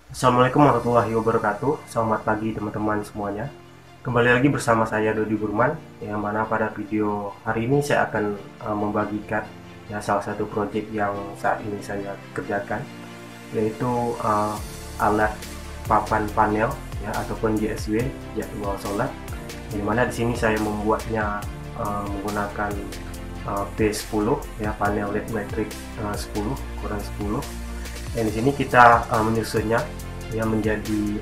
Assalamualaikum warahmatullahi wabarakatuh. Selamat pagi teman-teman semuanya. Kembali lagi bersama saya Dodi Burman, yang mana pada video hari ini saya akan membagikan ya salah satu proyek yang saat ini saya kerjakan, yaitu alat papan panel ya ataupun JSW, jadwal sholat. Di mana di sini saya membuatnya menggunakan P10 ya, panel LED matrix 10 ukuran 10. Dan di sini kita menyusunnya ya menjadi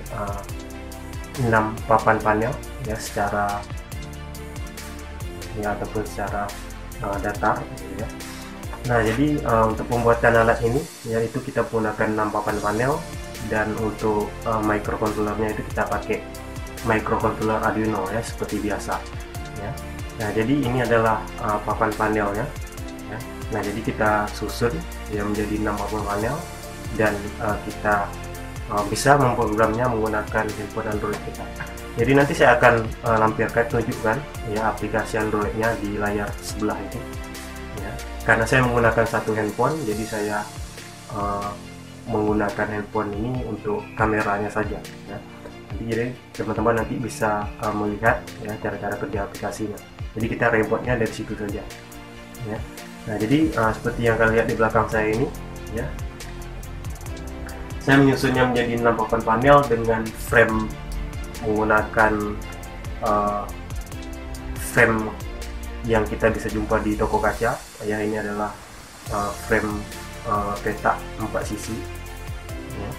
6 papan panel ya secara ya ataupun secara datar gitu ya. Nah, jadi untuk pembuatan alat ini yaitu kita menggunakan 6 papan panel, dan untuk microcontrollernya itu kita pakai microcontroller Arduino ya seperti biasa ya. Nah, jadi ini adalah papan panelnya ya. Nah, jadi kita susun ya menjadi 6 papan panel, dan kita bisa memprogramnya menggunakan handphone Android kita. Jadi nanti saya akan tunjukkan ya aplikasi Androidnya di layar sebelah itu ya. Karena saya menggunakan satu handphone, jadi saya menggunakan handphone ini untuk kameranya saja ya. Jadi teman-teman nanti bisa melihat ya cara-cara kerja aplikasinya. Jadi kita remote-nya dari situ saja ya. Nah, jadi seperti yang kalian lihat di belakang saya ini ya, saya menyusunnya menjadi 6 papan panel dengan frame menggunakan frame yang kita bisa jumpa di toko kaca ya. Ini adalah frame petak 4 sisi ya.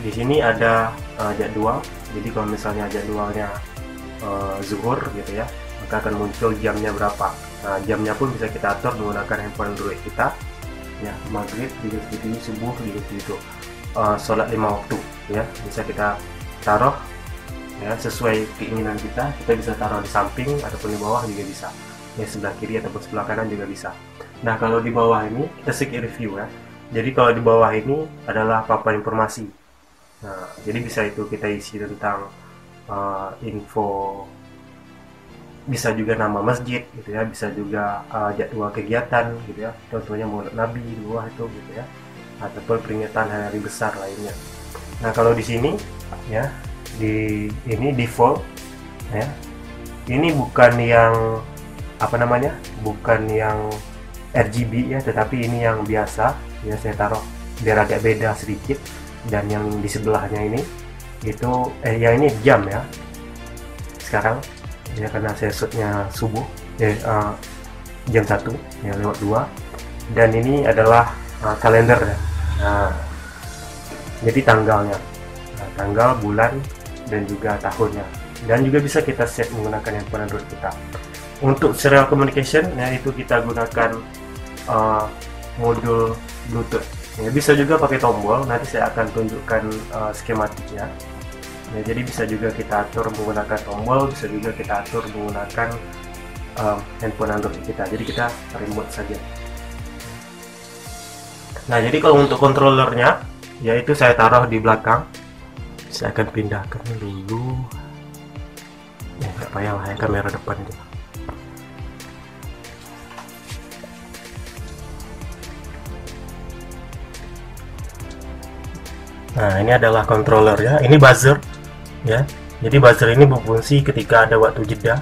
Di sini ada jadwal, jadi kalau misalnya jadwalnya zuhur gitu ya, maka akan muncul jamnya berapa. Nah, jamnya pun bisa kita atur menggunakan handphone Android kita ya. Maghrib juga seperti ini, subuh juga seperti itu, sholat 5 waktu ya, bisa kita taruh ya sesuai keinginan kita. Kita bisa taruh di samping ataupun di bawah juga bisa ya, sebelah kiri ataupun sebelah kanan juga bisa. Nah, kalau di bawah ini kita skip review ya. Jadi kalau di bawah ini adalah papan informasi. Nah, jadi bisa itu kita isi tentang info, bisa juga nama masjid gitu ya, bisa juga jadwal kegiatan gitu ya, contohnya Maulid Nabi di bawah itu gitu ya, ataupun peringatan hari besar lainnya. Nah, kalau di sini ya, di ini default ya, ini bukan yang apa namanya, bukan yang RGB ya, tetapi ini yang biasa ya. Saya taruh biar agak beda sedikit. Dan yang di sebelahnya ini itu yang ini jam ya sekarang ya, karena saya shootnya subuh jam 1 ya lewat 2. Dan ini adalah kalender ya. Nah, jadi tanggalnya, nah, tanggal, bulan, dan juga tahunnya. Dan juga bisa kita set menggunakan handphone Android kita. Untuk serial communication ya, itu kita gunakan modul Bluetooth ya. Bisa juga pakai tombol, nanti saya akan tunjukkan skematiknya ya. Jadi bisa juga kita atur menggunakan tombol, bisa juga kita atur menggunakan handphone Android kita. Jadi kita remote saja. Nah, jadi kalau untuk controllernya yaitu saya taruh di belakang. Saya akan pindahkan dulu ya, nggak payah lah ya, kamera depan gitu. Nah, ini adalah controller ya. Ini buzzer ya. Jadi buzzer ini berfungsi ketika ada waktu jeda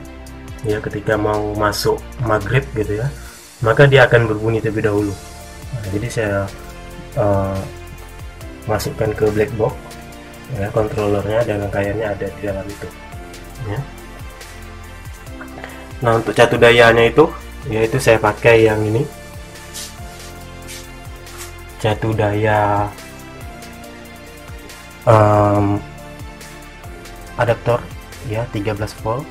ya, ketika mau masuk maghrib gitu ya, maka dia akan berbunyi terlebih dahulu. Nah, jadi saya masukkan ke black box ya controllernya, dan rangkaiannya ada di dalam itu ya. Nah, untuk catu dayanya itu yaitu saya pakai yang ini, catu daya adaptor ya 13 volt,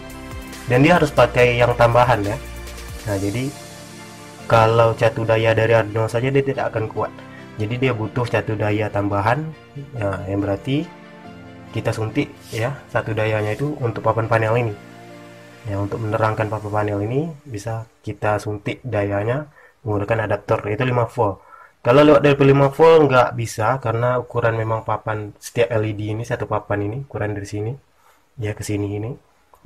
dan dia harus pakai yang tambahan ya. Nah, jadi kalau catu daya dari Arduino saja dia tidak akan kuat, jadi dia butuh catu daya tambahan ya, yang berarti kita suntik ya satu dayanya itu untuk papan panel ini ya. Untuk menerangkan papan panel ini bisa kita suntik dayanya menggunakan adaptor, yaitu 5 volt. Kalau lewat dari 5 volt nggak bisa, karena ukuran memang papan setiap LED ini, satu papan ini ukuran dari sini ya ke sini ini,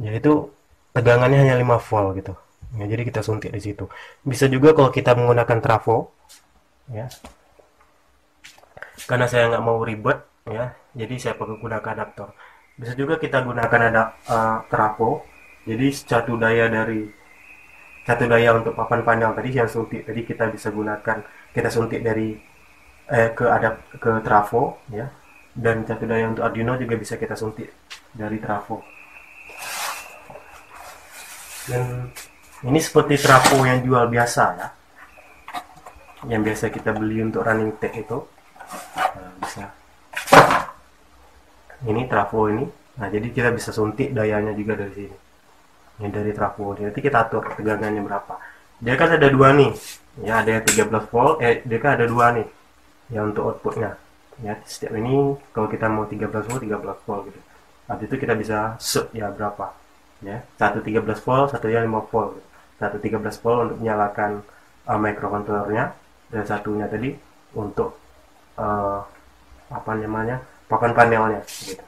yaitu tegangannya hanya 5 volt gitu ya. Jadi kita suntik di situ. Bisa juga kalau kita menggunakan trafo ya, karena saya nggak mau ribet ya, jadi saya pakai gunakan adaptor. Bisa juga kita gunakan ada trafo, jadi satu daya untuk papan panel tadi yang suntik tadi kita bisa gunakan, kita suntik dari ke trafo ya, dan satu daya untuk Arduino juga bisa kita suntik dari trafo. Dan ini seperti trafo yang jual biasa ya, yang biasa kita beli untuk running tag itu. Nah, bisa ini trafo ini. Nah, jadi kita bisa suntik dayanya juga dari sini. Ini dari trafo ini. Nanti kita atur tegangannya berapa. Dia kan ada dua nih. Ya, ada yang 13 volt, dia kan ada dua nih. Ya, untuk outputnya. Ya, setiap ini kalau kita mau 13 volt gitu. Habis itu kita bisa set ya berapa. Ya, satu 13 volt, satunya 5 volt. Gitu. Satu 13 volt untuk menyalakan microcontrollernya, dan satunya tadi untuk apa namanya, papan panelnya gitu.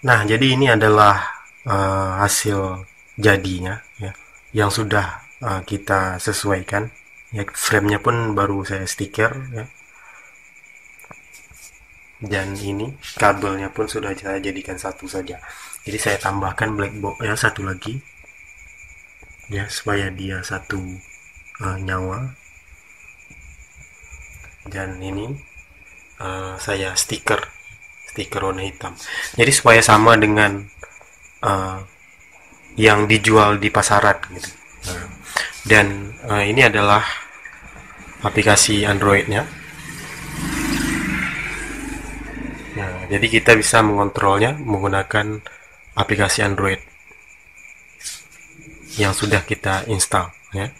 Nah, jadi ini adalah hasil jadinya ya, yang sudah kita sesuaikan ya. Framenya pun baru saya stiker ya, dan ini kabelnya pun sudah saya jadikan satu saja. Jadi saya tambahkan black box ya, satu lagi ya, supaya dia satu nyawa. Dan ini saya stiker warna hitam, jadi supaya sama dengan yang dijual di pasaran gitu. Dan ini adalah aplikasi Androidnya. Nah, jadi kita bisa mengontrolnya menggunakan aplikasi Android yang sudah kita install ya.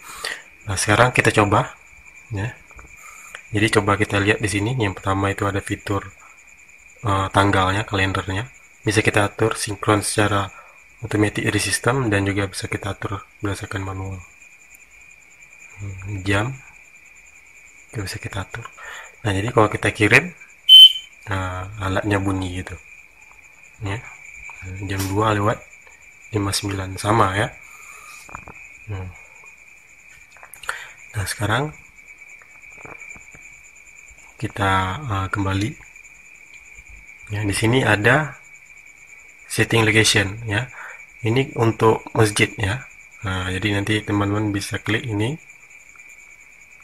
Nah, sekarang kita coba ya. Jadi coba kita lihat di sini. Yang pertama itu ada fitur tanggalnya, kalendernya. Bisa kita atur sinkron secara automatic dari sistem, dan juga bisa kita atur berdasarkan manual. Jam itu bisa kita atur. Nah, jadi kalau kita kirim, alatnya bunyi gitu ya. Jam 2:59 sama ya. Nah, sekarang kita kembali ya. Di sini ada setting location ya, ini untuk masjid ya. Nah, jadi nanti teman-teman bisa klik ini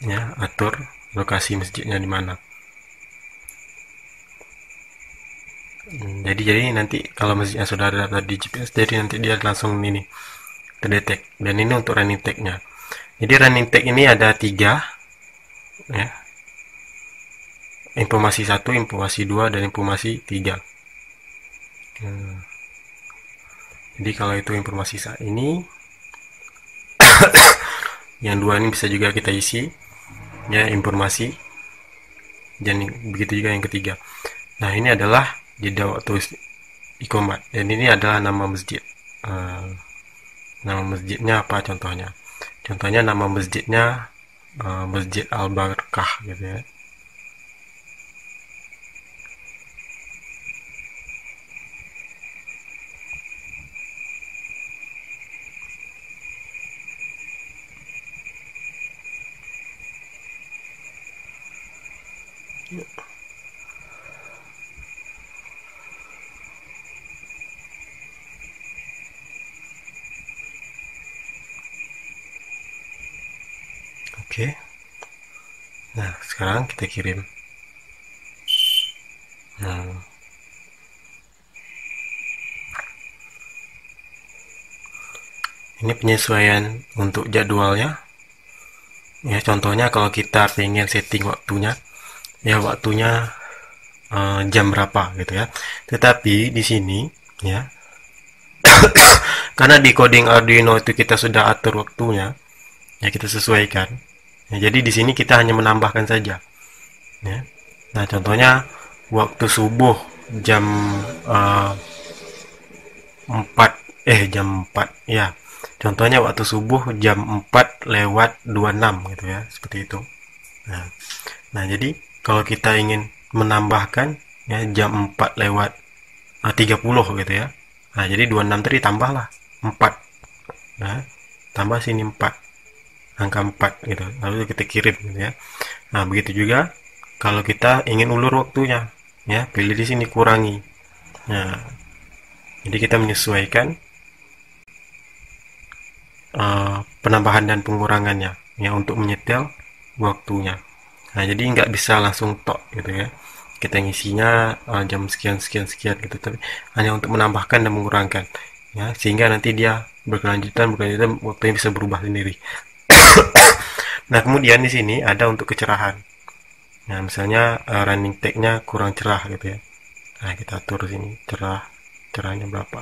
ya, atur lokasi masjidnya di mana. Jadi nanti kalau masjidnya sudah ada di GPS, jadi nanti dia langsung ini terdetek. Dan ini untuk running tag-nya. Jadi running tag ini ada 3 ya, informasi 1, informasi 2, dan informasi 3. Jadi kalau itu informasi saat ini, yang 2 ini bisa juga kita isi ya, informasi, dan begitu juga yang ketiga. Nah, ini adalah jeda waktu iqomat, dan ini adalah nama masjid. Nama masjidnya apa contohnya? Contohnya nama masjidnya Masjid Al-Barkah gitu ya. Oke. Nah, sekarang kita kirim. Nah, ini penyesuaian untuk jadwalnya ya. Contohnya kalau kita pengen setting waktunya ya, waktunya jam berapa gitu ya. Tetapi di sini ya, karena di coding Arduino itu kita sudah atur waktunya ya, kita sesuaikan ya. Jadi di sini kita hanya menambahkan saja ya. Nah, contohnya waktu subuh jam 4 ya. Contohnya waktu subuh jam 4:26 gitu ya, seperti itu. Nah, jadi kalau kita ingin menambahkan ya jam 4:30 gitu ya. Nah, jadi 26 tadi tambahlah 4. Nah, tambah sini 4. angka 4 gitu, lalu kita kirim gitu ya. Nah, begitu juga kalau kita ingin ulur waktunya, ya pilih di sini kurangi. Nah, jadi kita menyesuaikan penambahan dan pengurangannya ya untuk menyetel waktunya. Nah, jadi nggak bisa langsung tok gitu ya. Kita ngisinya jam sekian sekian sekian gitu, tapi hanya untuk menambahkan dan mengurangkan ya, sehingga nanti dia berkelanjutan waktunya bisa berubah sendiri. Nah, kemudian di sini ada untuk kecerahan. Nah, misalnya running tag-nya kurang cerah gitu ya. Nah, kita atur sini cerahnya berapa.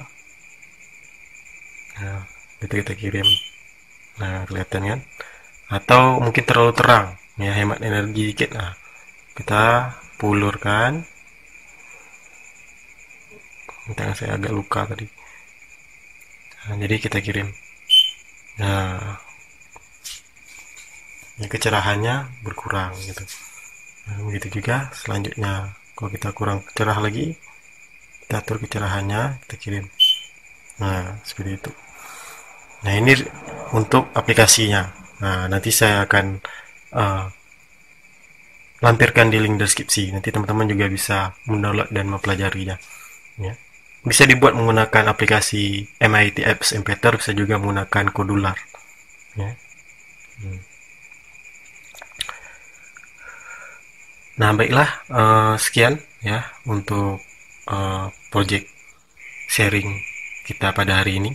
Nah, itu kita kirim. Nah, kelihatan kan? Atau mungkin terlalu terang, ya hemat energi dikit. Nah, kita pulurkan. Tangan saya agak luka tadi. Nah, jadi kita kirim. Nah, ya kecerahannya berkurang gitu. Nah, begitu juga selanjutnya. Kalau kita kurang cerah lagi, kita atur kecerahannya, kita kirim. Nah, seperti itu. Nah, ini untuk aplikasinya. Nah, nanti saya akan uh, lampirkan di link deskripsi. Nanti teman-teman juga bisa mendownload dan mempelajarinya. Ya. Bisa dibuat menggunakan aplikasi MIT Apps Embedded, bisa juga menggunakan Kodular. Ya. Nah, baiklah, sekian ya untuk project sharing kita pada hari ini.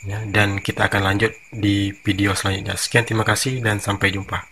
Ya, dan kita akan lanjut di video selanjutnya. Sekian, terima kasih dan sampai jumpa.